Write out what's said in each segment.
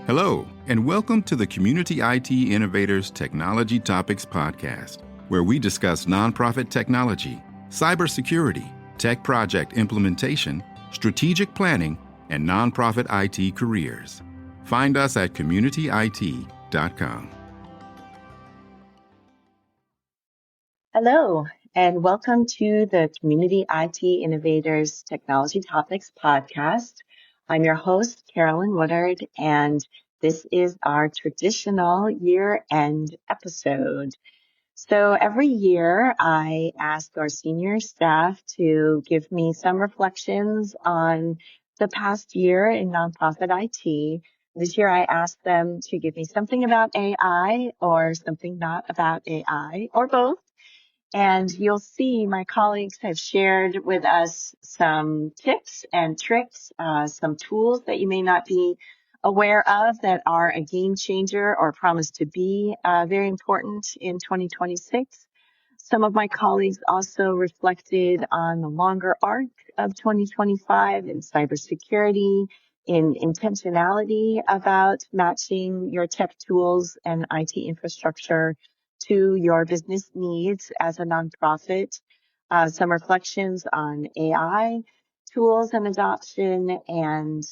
Hello, and welcome to the Community IT Innovators Technology Topics Podcast, where we discuss nonprofit technology, cybersecurity, tech project implementation, strategic planning, and nonprofit IT careers. Find us at communityit.com. Hello, and welcome to the Community IT Innovators Technology Topics Podcast. I'm your host, Carolyn Woodard, and this is our traditional year-end episode. So every year, I ask our senior staff to give me some reflections on the past year in nonprofit IT. This year, I asked them to give me something about AI or something not about AI, or both. And you'll see my colleagues have shared with us some tips and tricks, some tools that you may not be aware of that are a game changer or promise to be very important in 2026. Some of my colleagues also reflected on the longer arc of 2025 in cybersecurity, in intentionality about matching your tech tools and IT infrastructure to your business needs as a nonprofit. Some reflections on AI tools and adoption, and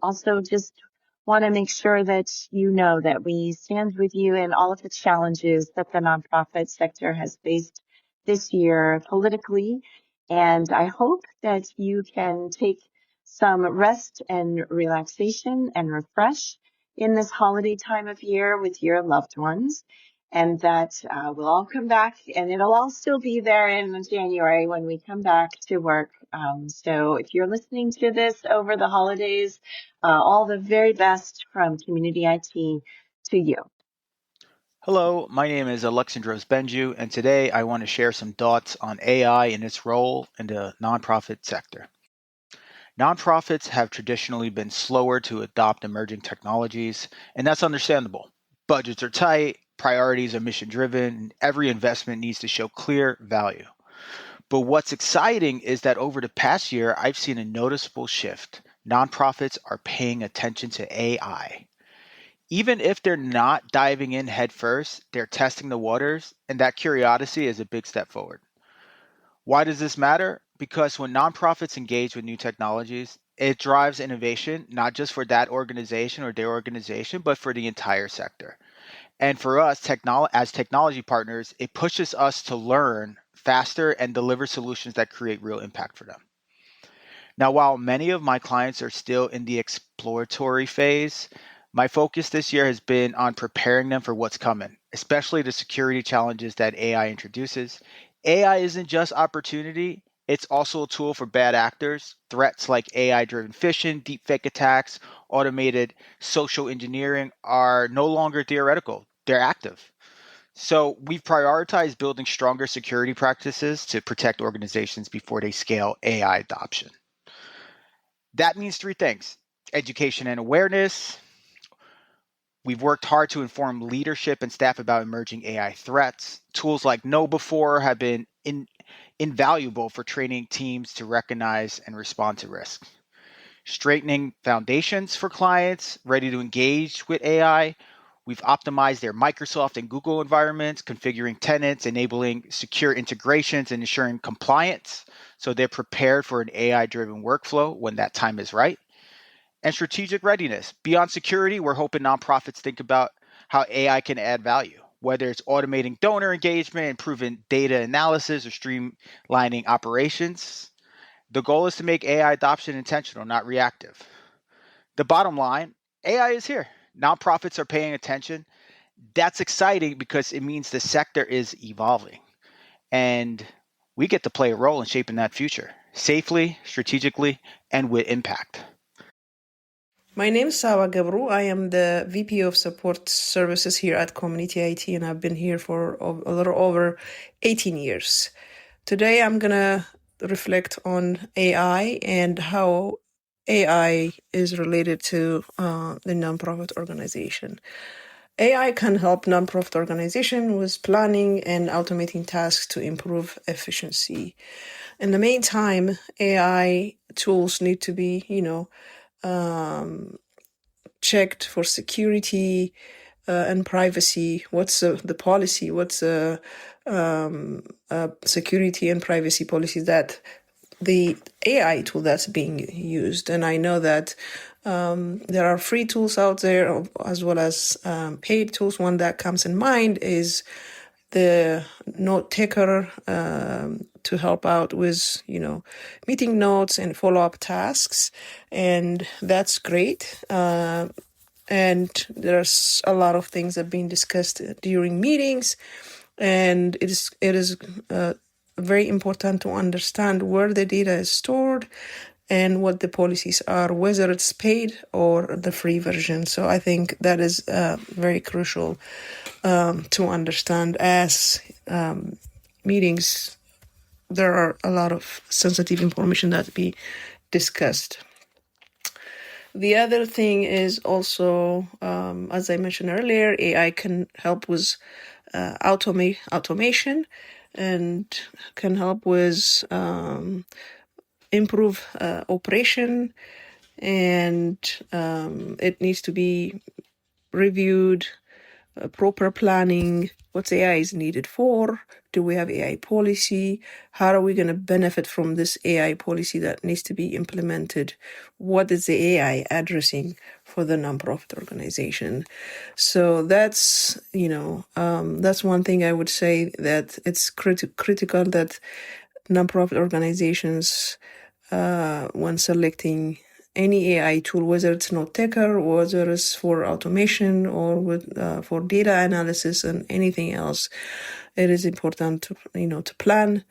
also just want to make sure that you know that we stand with you in all of the challenges that the nonprofit sector has faced this year politically. And I hope that you can take some rest and relaxation and refresh in this holiday time of year with your loved ones. And that we'll all come back, and it'll all still be there in January when we come back to work. So if you're listening to this over the holidays, all the very best from Community IT to you. Hello, my name is Alexandros Benju, and today I want to share some thoughts on AI and its role in the nonprofit sector. Nonprofits have traditionally been slower to adopt emerging technologies, and that's understandable. Budgets are tight, priorities are mission driven, and every investment needs to show clear value. But what's exciting is that over the past year, I've seen a noticeable shift. Nonprofits are paying attention to AI. Even if they're not diving in headfirst, they're testing the waters, and that curiosity is a big step forward. Why does this matter? Because when nonprofits engage with new technologies, it drives innovation, not just for that organization or their organization, but for the entire sector. And for us, as technology partners, it pushes us to learn faster and deliver solutions that create real impact for them. Now, while many of my clients are still in the exploratory phase, my focus this year has been on preparing them for what's coming, especially the security challenges that AI introduces. AI isn't just opportunity, it's also a tool for bad actors. Threats like AI-driven phishing, deepfake attacks, automated social engineering are no longer theoretical, they're active. So we've prioritized building stronger security practices to protect organizations before they scale AI adoption. That means three things: education and awareness. We've worked hard to inform leadership and staff about emerging AI threats. Tools like KnowBe4 have been invaluable for training teams to recognize and respond to risks. Straightening foundations for clients ready to engage with AI. We've optimized their Microsoft and Google environments, configuring tenants, enabling secure integrations, and ensuring compliance so they're prepared for an AI-driven workflow when that time is right. And strategic readiness. Beyond security, we're hoping nonprofits think about how AI can add value, whether it's automating donor engagement, improving data analysis, or streamlining operations. The goal is to make AI adoption intentional, not reactive. The bottom line, AI is here. Nonprofits are paying attention. That's exciting because it means the sector is evolving. And we get to play a role in shaping that future safely, strategically, and with impact. My name is Sawa Gabru. I am the VP of Support Services here at Community IT, and I've been here for a little over 18 years. Today, I'm going to reflect on AI and how AI is related to the nonprofit organization. AI can help nonprofit organization with planning and automating tasks to improve efficiency. In the meantime, AI tools need to be, checked for security and privacy. What's the policy? What's security and privacy policies that the AI tool that's being used? And I know that there are free tools out there as well as paid tools. One that comes in mind is the note taker to help out with, meeting notes and follow-up tasks. And that's great. And there's a lot of things that have been discussed during meetings. And it is very important to understand where the data is stored and what the policies are, whether it's paid or the free version. So I think that is very crucial to understand. As meetings, there are a lot of sensitive information that be discussed. The other thing is also, as I mentioned earlier, AI can help with automation and can help with improve operation, and it needs to be reviewed, proper planning. What's AI is needed for? Do we have AI policy? How are we going to benefit from this AI policy that needs to be implemented? What is the AI addressing for the nonprofit organization? So that's, that's one thing I would say, that it's critical that nonprofit organizations, when selecting any AI tool, whether it's note taker, or whether it's for automation or for data analysis and anything else, it is important to plan,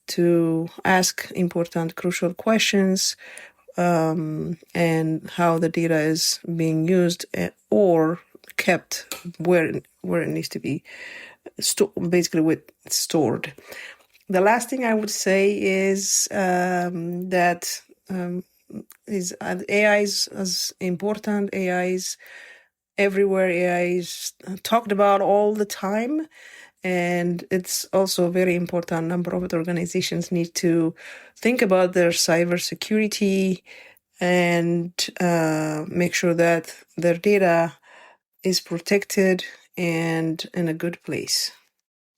to ask important, crucial questions, and how the data is being used or kept where it needs to be basically stored. The last thing I would say is that AI is as important. AI is everywhere. AI is talked about all the time. And it's also very important. Nonprofit organizations need to think about their cybersecurity and make sure that their data is protected and in a good place.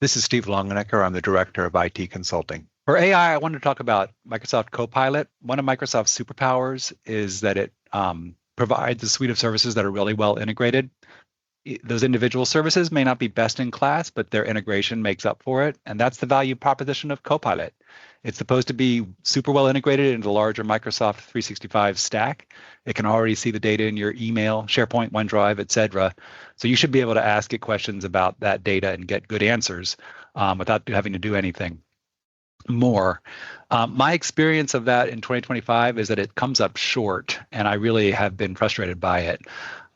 This is Steve Longenecker. I'm the Director of IT Consulting. For AI, I wanted to talk about Microsoft Copilot. One of Microsoft's superpowers is that it provides a suite of services that are really well integrated. Those individual services may not be best in class, but their integration makes up for it. And that's the value proposition of Copilot. It's supposed to be super well integrated into the larger Microsoft 365 stack. It can already see the data in your email, SharePoint, OneDrive, etc. So you should be able to ask it questions about that data and get good answers without having to do anything more. My experience of that in 2025 is that it comes up short, and I really have been frustrated by it.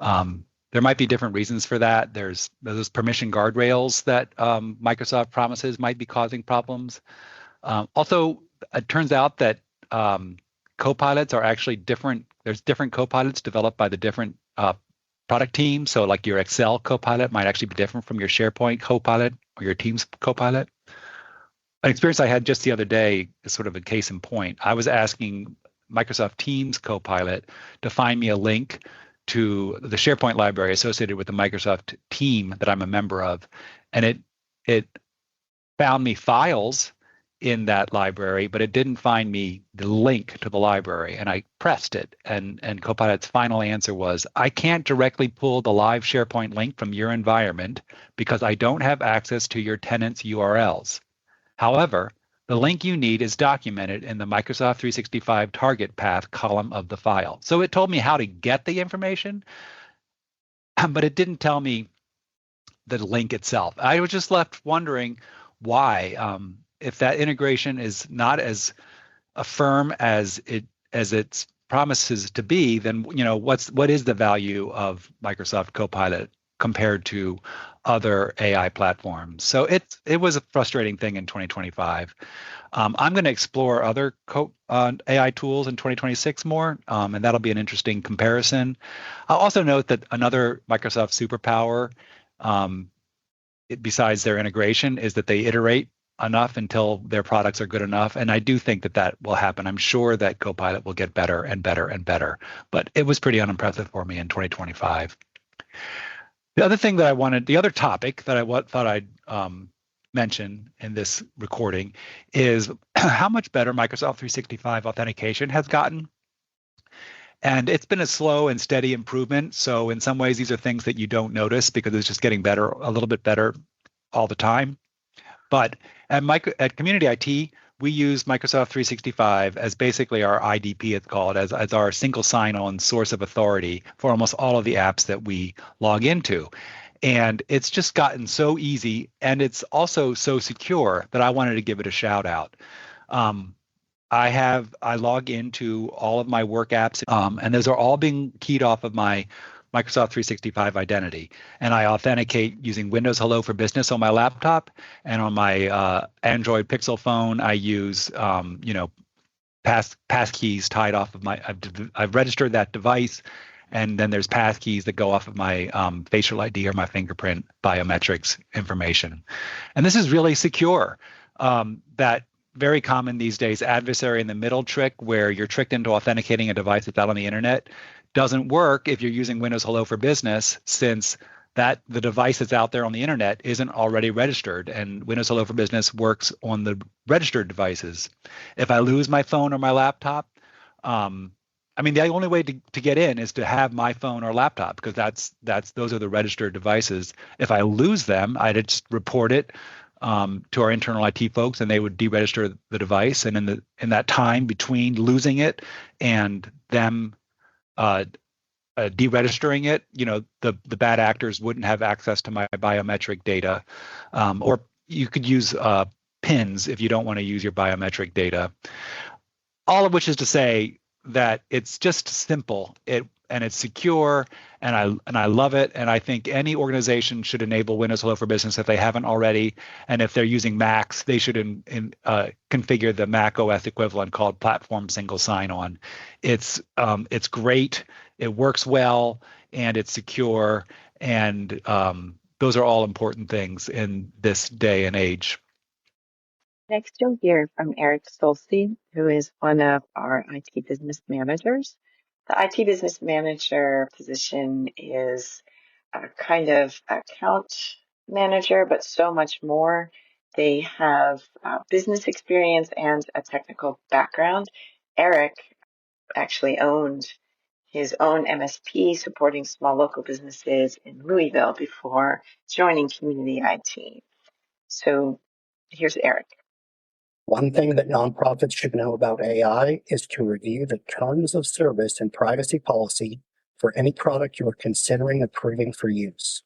There might be different reasons for that. There's those permission guardrails that Microsoft promises might be causing problems. Also, it turns out that copilots are actually different. There's different copilots developed by the different product teams. So like your Excel copilot might actually be different from your SharePoint copilot or your Teams copilot. An experience I had just the other day is sort of a case in point. I was asking Microsoft Teams copilot to find me a link to the SharePoint library associated with the Microsoft team that I'm a member of. And it found me files in that library, but it didn't find me the link to the library. And I pressed it, and Copilot's final answer was, I can't directly pull the live SharePoint link from your environment because I don't have access to your tenant's URLs. However, the link you need is documented in the Microsoft 365 target path column of the file. So it told me how to get the information, but it didn't tell me the link itself. I was just left wondering why, if that integration is not as firm as its promises to be, then what is the value of Microsoft Copilot compared to other AI platforms? So it was a frustrating thing in 2025. I'm going to explore other AI tools in 2026 more, and that'll be an interesting comparison. I'll also note that another Microsoft superpower, besides their integration, is that they iterate enough until their products are good enough. And I do think that that will happen. I'm sure that Copilot will get better and better and better. But it was pretty unimpressive for me in 2025. The other topic that I thought I'd mention in this recording is how much better Microsoft 365 authentication has gotten. And it's been a slow and steady improvement. So in some ways, these are things that you don't notice because it's just getting better, a little bit better all the time. But at Community IT, we use Microsoft 365 as basically our IDP, it's called, as our single sign-on source of authority for almost all of the apps that we log into. And it's just gotten so easy, and it's also so secure that I wanted to give it a shout out. I log into all of my work apps, and those are all being keyed off of my Microsoft 365 identity. And I authenticate using Windows Hello for Business on my laptop, and on my Android Pixel phone, I use pass keys tied off of my. I've registered that device, and then there's pass keys that go off of my facial ID or my fingerprint biometrics information. And this is really secure. That very common these days adversary in the middle trick where you're tricked into authenticating a device that's out on the internet doesn't work if you're using Windows Hello for Business, since that the device that's out there on the internet isn't already registered, and Windows Hello for Business works on the registered devices. If I lose my phone or my laptop, the only way to get in is to have my phone or laptop, because those are the registered devices. If I lose them, I'd just report it to our internal IT folks, and they would deregister the device. And in that time between losing it and them deregistering it, the bad actors wouldn't have access to my biometric data. Or you could use PINs if you don't want to use your biometric data. All of which is to say that it's just simple. And it's secure, and I love it. And I think any organization should enable Windows Hello for Business if they haven't already. And if they're using Macs, they should configure the Mac OS equivalent called Platform Single Sign-On. It's great. It works well, and it's secure. And those are all important things in this day and age. Next, you'll hear from Eric Stolze, who is one of our IT business managers. The IT business manager position is a kind of account manager, but so much more. They have business experience and a technical background. Eric actually owned his own MSP supporting small local businesses in Louisville before joining Community IT. So here's Eric. One thing that nonprofits should know about AI is to review the terms of service and privacy policy for any product you are considering approving for use.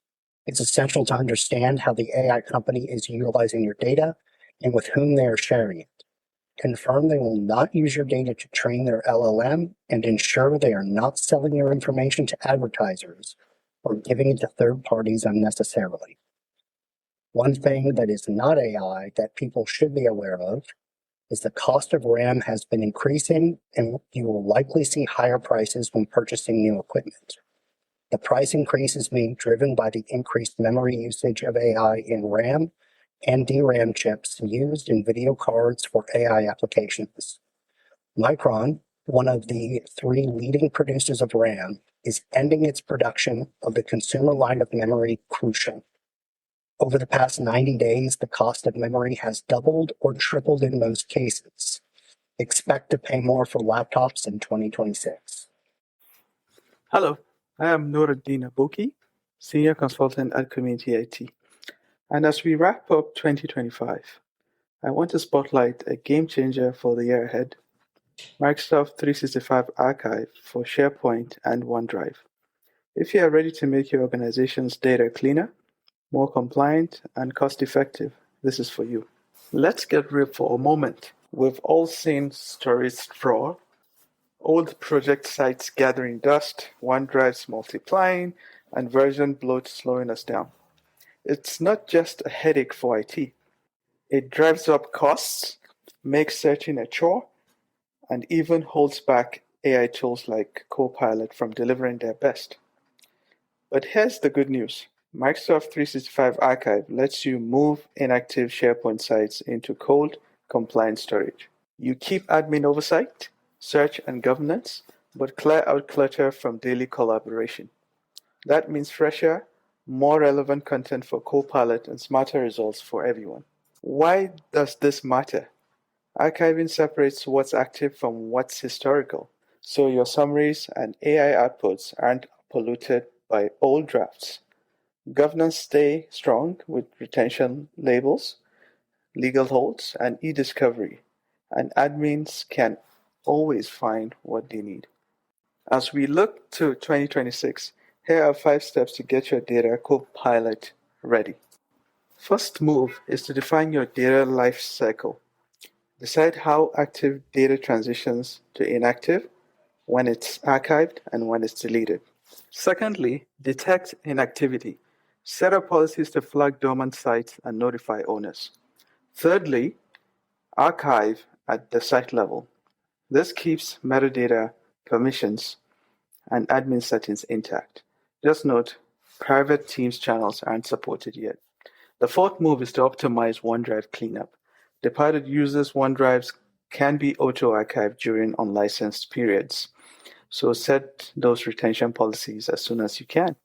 It's essential to understand how the AI company is utilizing your data and with whom they are sharing it. Confirm they will not use your data to train their LLM, and ensure they are not selling your information to advertisers or giving it to third parties unnecessarily. One thing that is not AI that people should be aware of is the cost of RAM has been increasing, and you will likely see higher prices when purchasing new equipment. The price increase is being driven by the increased memory usage of AI in RAM and DRAM chips used in video cards for AI applications. Micron, one of the 3 leading producers of RAM, is ending its production of the consumer line of memory Crucial. Over the past 90 days, the cost of memory has doubled or tripled in most cases. Expect to pay more for laptops in 2026. Hello, I am Nuruddin Abuki, Senior Consultant at Community IT. And as we wrap up 2025, I want to spotlight a game changer for the year ahead: Microsoft 365 Archive for SharePoint and OneDrive. If you are ready to make your organization's data cleaner, more compliant, and cost-effective, this is for you. Let's get real for a moment. We've all seen storage sprawl, old project sites gathering dust, OneDrives multiplying, and version bloat slowing us down. It's not just a headache for IT. It drives up costs, makes searching a chore, and even holds back AI tools like Copilot from delivering their best. But here's the good news. Microsoft 365 Archive lets you move inactive SharePoint sites into cold, compliant storage. You keep admin oversight, search, and governance, but clear out clutter from daily collaboration. That means fresher, more relevant content for Copilot and smarter results for everyone. Why does this matter? Archiving separates what's active from what's historical, so your summaries and AI outputs aren't polluted by old drafts. Governance stay strong with retention labels, legal holds, and e-discovery, and admins can always find what they need. As we look to 2026, here are 5 steps to get your data Copilot ready. First move is to define your data life cycle. Decide how active data transitions to inactive, when it's archived, and when it's deleted. Secondly, detect inactivity. Set up policies to flag dormant sites and notify owners. Thirdly, archive at the site level. This keeps metadata, permissions, and admin settings intact. Just note, private Teams channels aren't supported yet. The fourth move is to optimize OneDrive cleanup. Departed users' OneDrives can be auto-archived during unlicensed periods, so set those retention policies as soon as you can.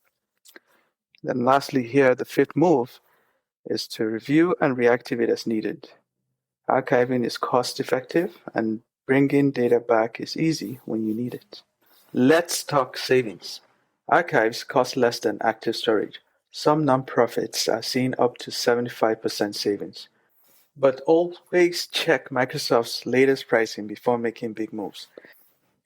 Then lastly here, the fifth move is to review and reactivate as needed. Archiving is cost-effective, and bringing data back is easy when you need it. Let's talk savings. Archives cost less than active storage. Some nonprofits are seeing up to 75% savings. But always check Microsoft's latest pricing before making big moves.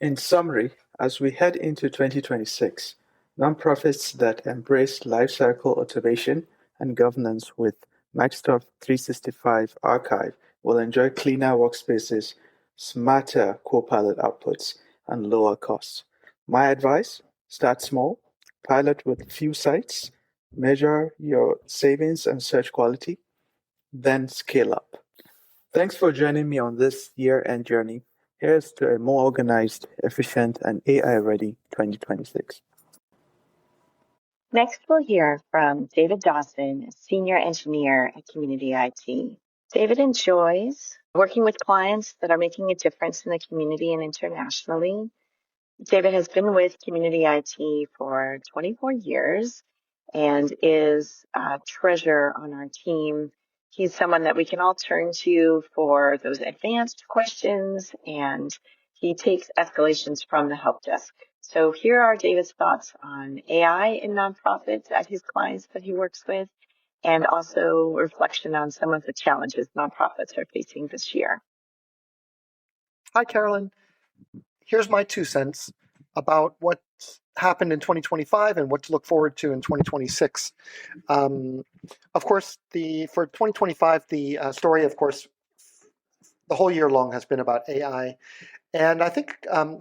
In summary, as we head into 2026, nonprofits that embrace lifecycle automation and governance with Microsoft 365 Archive will enjoy cleaner workspaces, smarter Copilot outputs, and lower costs. My advice, start small, pilot with few sites, measure your savings and search quality, then scale up. Thanks for joining me on this year-end journey. Here's to a more organized, efficient, and AI-ready 2026. Next, we'll hear from David Dawson, Senior Engineer at Community IT. David enjoys working with clients that are making a difference in the community and internationally. David has been with Community IT for 24 years and is a treasure on our team. He's someone that we can all turn to for those advanced questions, and he takes escalations from the help desk. So here are David's thoughts on AI in nonprofits at his clients that he works with, and also reflection on some of the challenges nonprofits are facing this year. Hi, Carolyn. Here's my 2 cents about what happened in 2025 and what to look forward to in 2026. Of course, for 2025, the story, of course, the whole year long has been about AI. And I think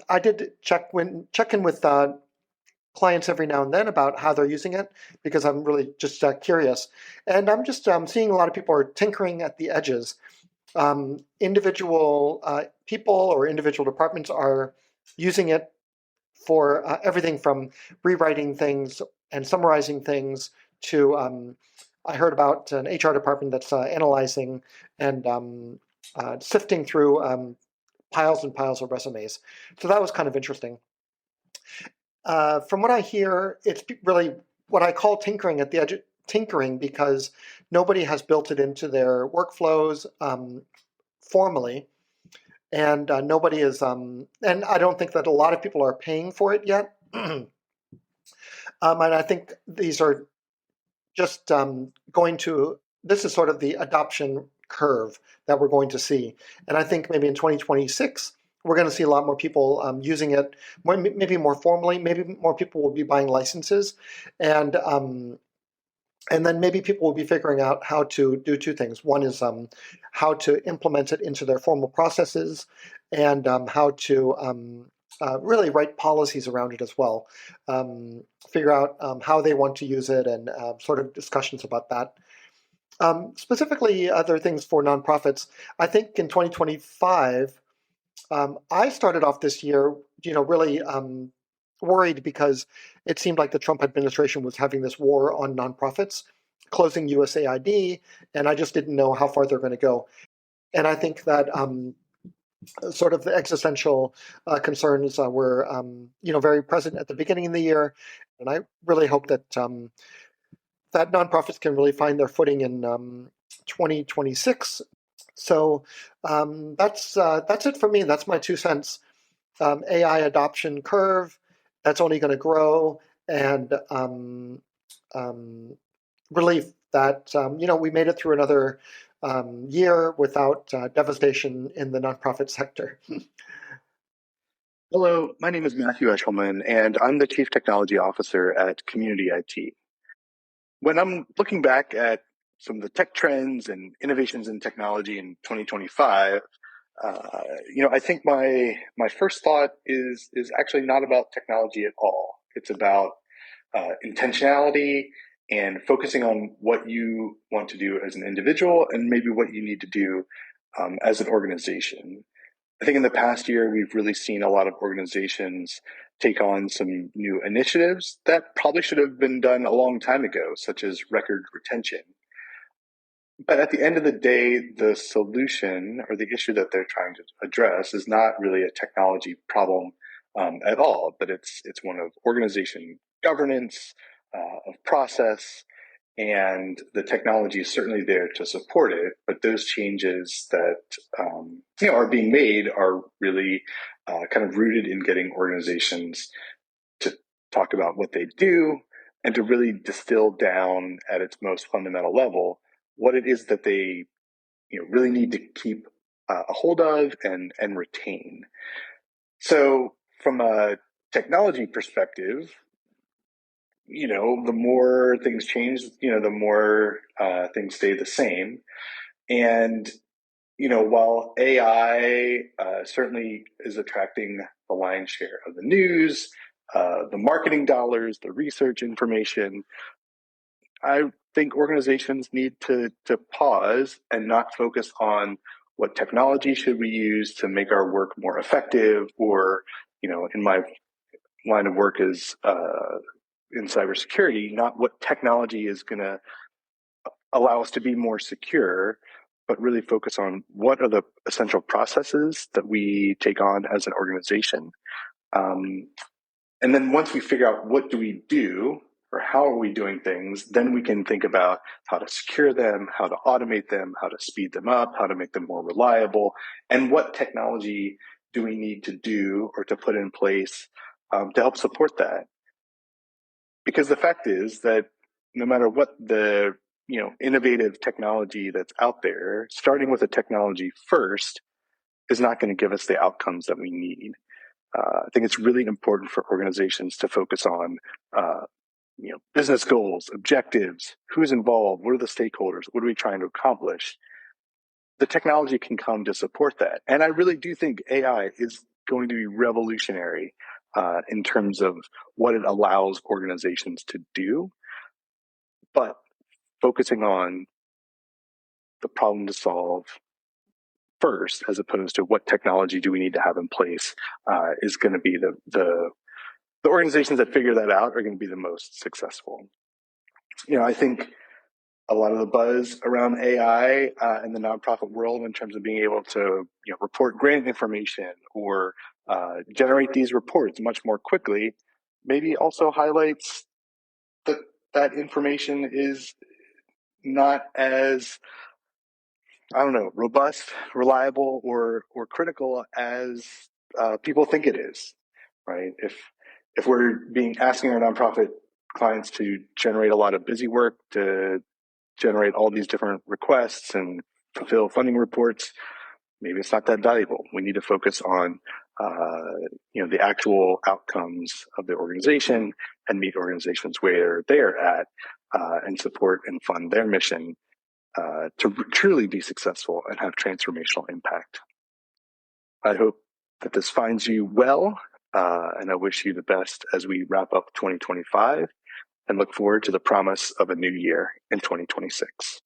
I did check in with clients every now and then about how they're using it, because I'm really just curious. And I'm just seeing a lot of people are tinkering at the edges. Individual people or individual departments are using it for everything from rewriting things and summarizing things to I heard about an HR department that's analyzing and sifting through piles and piles of resumes. So that was kind of interesting. From what I hear, it's really what I call tinkering at the edge. Tinkering because nobody has built it into their workflows formally, and nobody is. And I don't think that a lot of people are paying for it yet. And I think these are just going to. This is sort of the adoption curve that we're going to see, and I think maybe in 2026. We're going to see a lot more people using it, maybe more formally. Maybe more people will be buying licenses, and then maybe people will be figuring out how to do 2 things. One is how to implement it into their formal processes, and how to really write policies around it as well. Figure out how they want to use it, and sort of discussions about that. Specifically, other things for nonprofits. I think in 2025. I started off this year, really worried because it seemed like the Trump administration was having this war on nonprofits, closing USAID, and I just didn't know how far they're going to go. And I think that sort of the existential concerns were, very present at the beginning of the year, and I really hope that that nonprofits can really find their footing in 2026. So that's it for me. That's my 2 cents. AI adoption curve, that's only going to grow, and relief that we made it through another year without devastation in the nonprofit sector. Hello, my name is Matthew Eshelman, and I'm the Chief Technology Officer at Community IT. When I'm looking back at some of the tech trends and innovations in technology in 2025, I think my first thought is actually not about technology at all. It's about intentionality and focusing on what you want to do as an individual and maybe what you need to do as an organization. I think in the past year, we've really seen a lot of organizations take on some new initiatives that probably should have been done a long time ago, such as record retention. But at the end of the day, the solution or the issue that they're trying to address is not really a technology problem at all, but it's one of organization governance, of process, and the technology is certainly there to support it. But those changes that are being made are really kind of rooted in getting organizations to talk about what they do and to really distill down at its most fundamental level what it is that they really need to keep a hold of and retain. So from a technology perspective, the more things change, the more things stay the same. And, while AI certainly is attracting the lion's share of the news, the marketing dollars, the research information, I think organizations need to pause and not focus on what technology should we use to make our work more effective, or, in my line of work is in cybersecurity, not what technology is going to allow us to be more secure, but really focus on what are the essential processes that we take on as an organization. And then once we figure out what do we do or how are we doing things, then we can think about how to secure them, how to automate them, how to speed them up, how to make them more reliable, and what technology do we need to do or to put in place to help support that. Because the fact is that no matter what the innovative technology that's out there, starting with the technology first is not going to give us the outcomes that we need. I think it's really important for organizations to focus on business goals, objectives, who's involved, what are the stakeholders, what are we trying to accomplish. The technology can come to support that. And I really do think AI is going to be revolutionary in terms of what it allows organizations to do. But focusing on the problem to solve first, as opposed to what technology do we need to have in place, is going to be the organizations that figure that out are going to be the most successful. I think a lot of the buzz around AI in the nonprofit world in terms of being able to report grant information or generate these reports much more quickly, maybe also highlights that information is not as, robust, reliable, or critical as people think it is, right? If we're asking our nonprofit clients to generate a lot of busy work, to generate all these different requests and fulfill funding reports, maybe it's not that valuable. We need to focus on the actual outcomes of the organization and meet organizations where they're at and support and fund their mission to truly be successful and have transformational impact. I hope that this finds you well, and I wish you the best as we wrap up 2025 and look forward to the promise of a new year in 2026.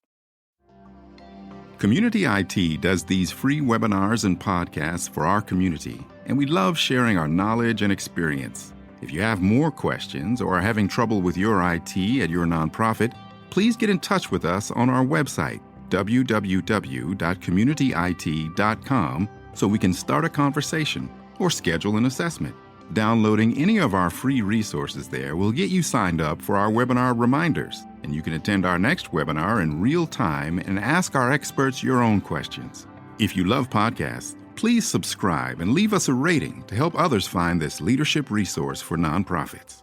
Community IT does these free webinars and podcasts for our community, and we love sharing our knowledge and experience. If you have more questions or are having trouble with your IT at your nonprofit, please get in touch with us on our website, www.communityit.com, so we can start a conversation or schedule an assessment. Downloading any of our free resources there will get you signed up for our webinar reminders, and you can attend our next webinar in real time and ask our experts your own questions. If you love podcasts, please subscribe and leave us a rating to help others find this leadership resource for nonprofits.